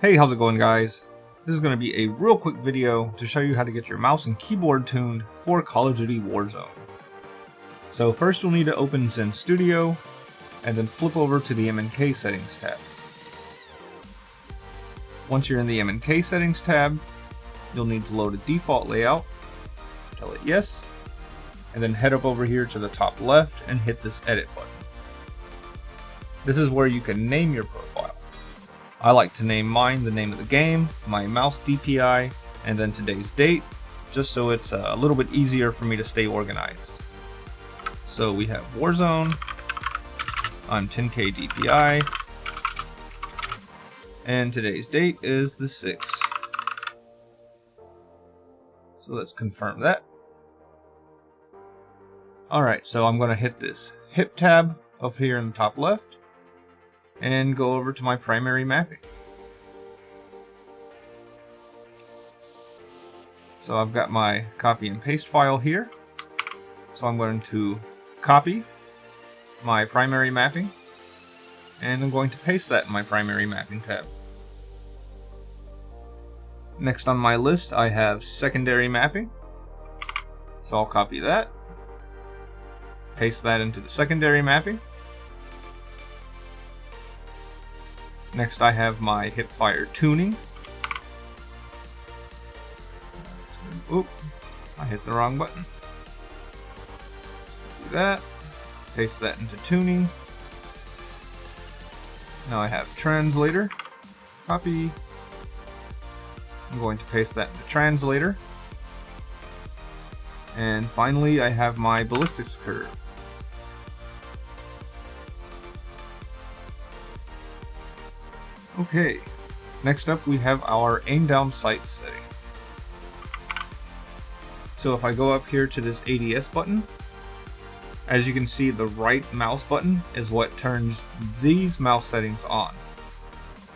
Hey, how's it going, guys? This is going to be a real quick video to show you how to get your mouse and keyboard tuned for Call of Duty Warzone. So first you'll need to open Zen Studio, and then flip over to the M&K Settings tab. Once you're in the M&K Settings tab, you'll need to load a default layout, tell it yes, and then head up over here to the top left and hit this edit button. This is where you can name your profile. I like to name mine the name of the game, my mouse DPI, and then today's date, just so it's a little bit easier for me to stay organized. So we have Warzone, I'm 10K DPI, and today's date is the 6th. So let's confirm that. Alright, so I'm going to hit this hip tab up here in the top left, and go over to my primary mapping. So I've got my copy and paste file here. So I'm going to copy my primary mapping, and I'm going to paste that in my primary mapping tab. Next on my list I have secondary mapping. So I'll copy that, paste that into the secondary mapping. Next I have my hipfire tuning. Oop, I hit the wrong button. Do that, paste that into tuning. Now I have translator, copy. I'm going to paste that into translator. And finally I have my ballistics curve. Okay, next up we have our aim down sight setting. So if I go up here to this ADS button, as you can see, the right mouse button is what turns these mouse settings on.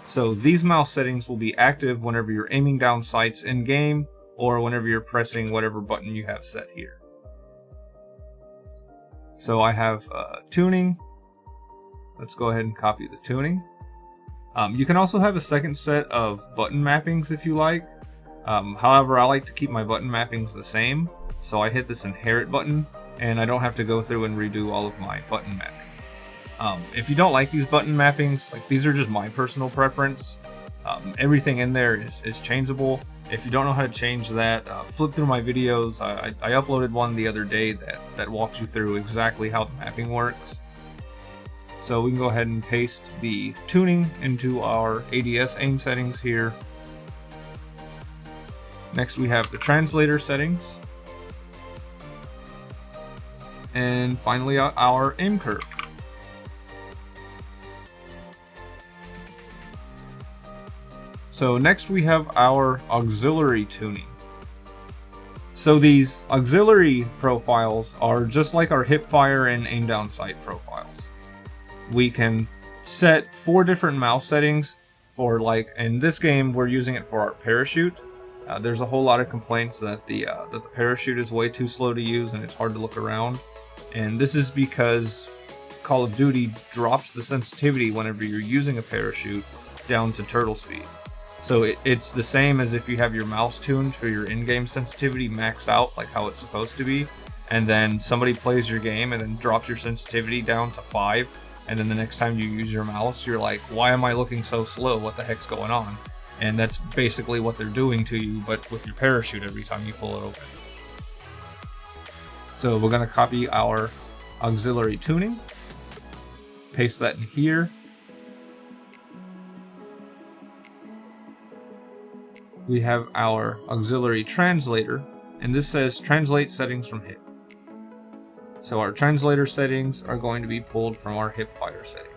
So these mouse settings will be active whenever you're aiming down sights in game, or whenever you're pressing whatever button you have set here. So I have tuning. Let's go ahead and copy the tuning. You can also have a second set of button mappings if you like. However, I like to keep my button mappings the same, so I hit this inherit button, and I don't have to go through and redo all of my button mapping. If you don't like these button mappings, like, these are just my personal preference. Everything in there is changeable. If you don't know how to change that, flip through my videos. I uploaded one the other day that walks you through exactly how the mapping works. So we can go ahead and paste the tuning into our ADS aim settings here. Next we have the translator settings. And finally our aim curve. So next we have our auxiliary tuning. So these auxiliary profiles are just like our hipfire and aim down sight profiles. We can set 4 different mouse settings for, like, in this game we're using it for our parachute. There's a whole lot of complaints that the parachute is way too slow to use and it's hard to look around. And this is because Call of Duty drops the sensitivity whenever you're using a parachute down to turtle speed. So it's the same as if you have your mouse tuned for your in-game sensitivity maxed out like how it's supposed to be, and then somebody plays your game and then drops your sensitivity down to 5. And then the next time you use your mouse, you're like, why am I looking so slow? What the heck's going on? And that's basically what they're doing to you, but with your parachute every time you pull it open. So we're going to copy our auxiliary tuning, paste that in here. We have our auxiliary translator, and this says translate settings from hip. So our translator settings are going to be pulled from our hipfire settings.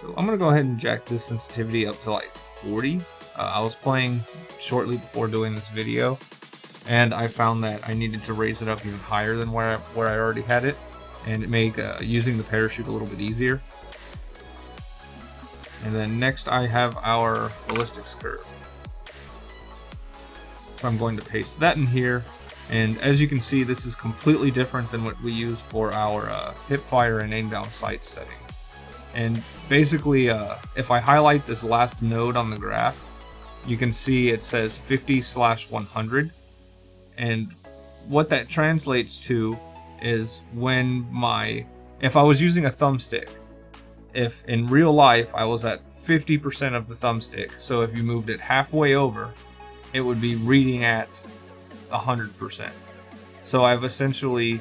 So I'm going to go ahead and jack this sensitivity up to like 40. I was playing shortly before doing this video, and I found that I needed to raise it up even higher than where I already had it, and it made using the parachute a little bit easier. And then next I have our ballistics curve. So I'm going to paste that in here. And as you can see, this is completely different than what we use for our hipfire and aim down sight setting. And basically, if I highlight this last node on the graph, you can see it says 50/100. And what that translates to is if I was using a thumbstick, if in real life I was at 50% of the thumbstick, so if you moved it halfway over, it would be reading at 100%. So I've essentially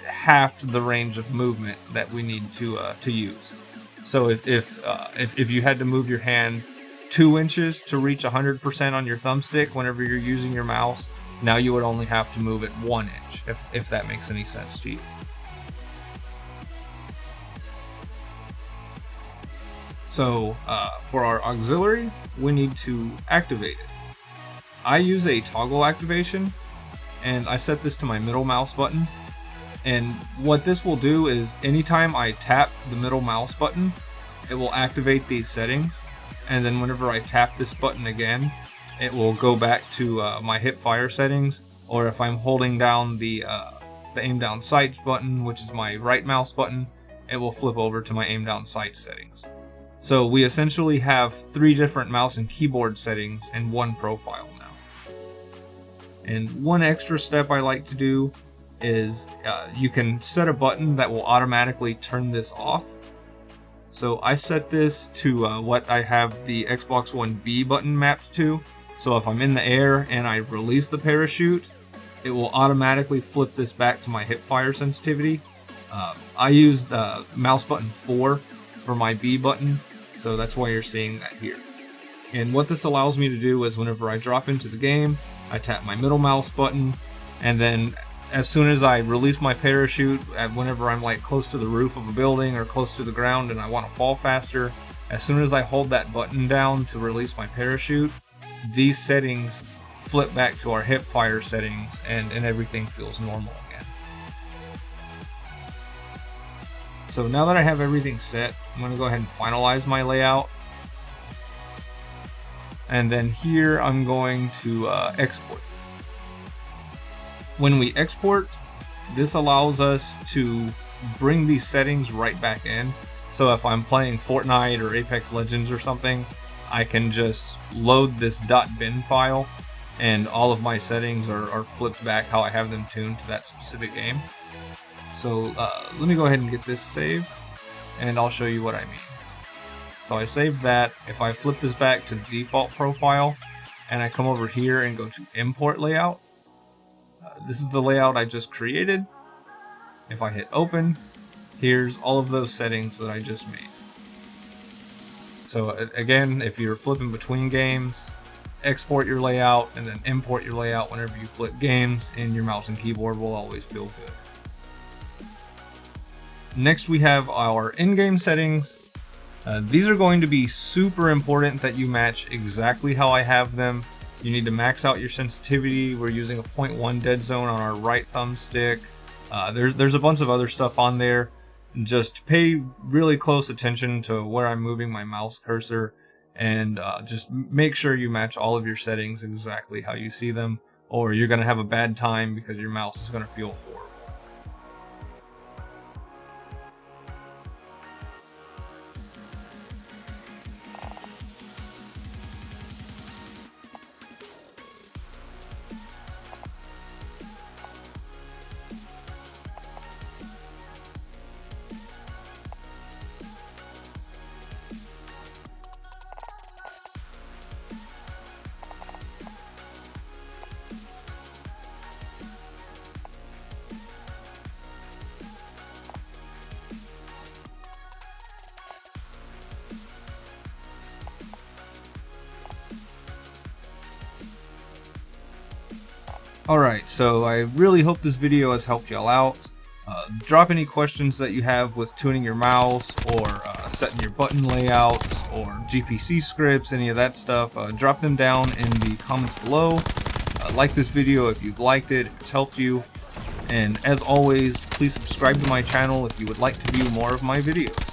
halved the range of movement that we need to use. So if you had to move your hand 2 inches to reach 100% on your thumbstick whenever you're using your mouse, now you would only have to move it 1 inch, if that makes any sense to you. So for our auxiliary, we need to activate it. I use a toggle activation, and I set this to my middle mouse button. And what this will do is anytime I tap the middle mouse button, it will activate these settings. And then whenever I tap this button again, it will go back to my hip fire settings. Or if I'm holding down the aim down sights button, which is my right mouse button, it will flip over to my aim down sights settings. So we essentially have 3 different mouse and keyboard settings in one profile now. And one extra step I like to do is you can set a button that will automatically turn this off. So I set this to what I have the Xbox One B button mapped to. So if I'm in the air and I release the parachute, it will automatically flip this back to my hip fire sensitivity. I use the mouse button 4 for my B button, so that's why you're seeing that here. And what this allows me to do is whenever I drop into the game, I tap my middle mouse button, and then as soon as I release my parachute, whenever I'm like close to the roof of a building or close to the ground and I want to fall faster, as soon as I hold that button down to release my parachute, these settings flip back to our hip fire settings, and everything feels normal again. So now that I have everything set, I'm going to go ahead and finalize my layout. And then here I'm going to export. When we export, this allows us to bring these settings right back in. So if I'm playing Fortnite or Apex Legends or something, I can just load this .bin file and all of my settings are flipped back how I have them tuned to that specific game. So let me go ahead and get this saved, and I'll show you what I mean. So I saved that. If I flip this back to the default profile, and I come over here and go to import layout, this is the layout I just created. If I hit open, here's all of those settings that I just made. So again, if you're flipping between games, export your layout and then import your layout whenever you flip games, and your mouse and keyboard will always feel good. Next we have our in-game settings. These are going to be super important that you match exactly how I have them. You need to max out your sensitivity. We're using a 0.1 dead zone on our right thumbstick. There's a bunch of other stuff on there. Just pay really close attention to where I'm moving my mouse cursor, and just make sure you match all of your settings exactly how you see them, or you're going to have a bad time because your mouse is going to feel horrible. Alright, so I really hope this video has helped y'all out. Drop any questions that you have with tuning your mouse, or setting your button layouts, or GPC scripts, any of that stuff. Drop them down in the comments below. Like this video if you've liked it, if it's helped you. And as always, please subscribe to my channel if you would like to view more of my videos.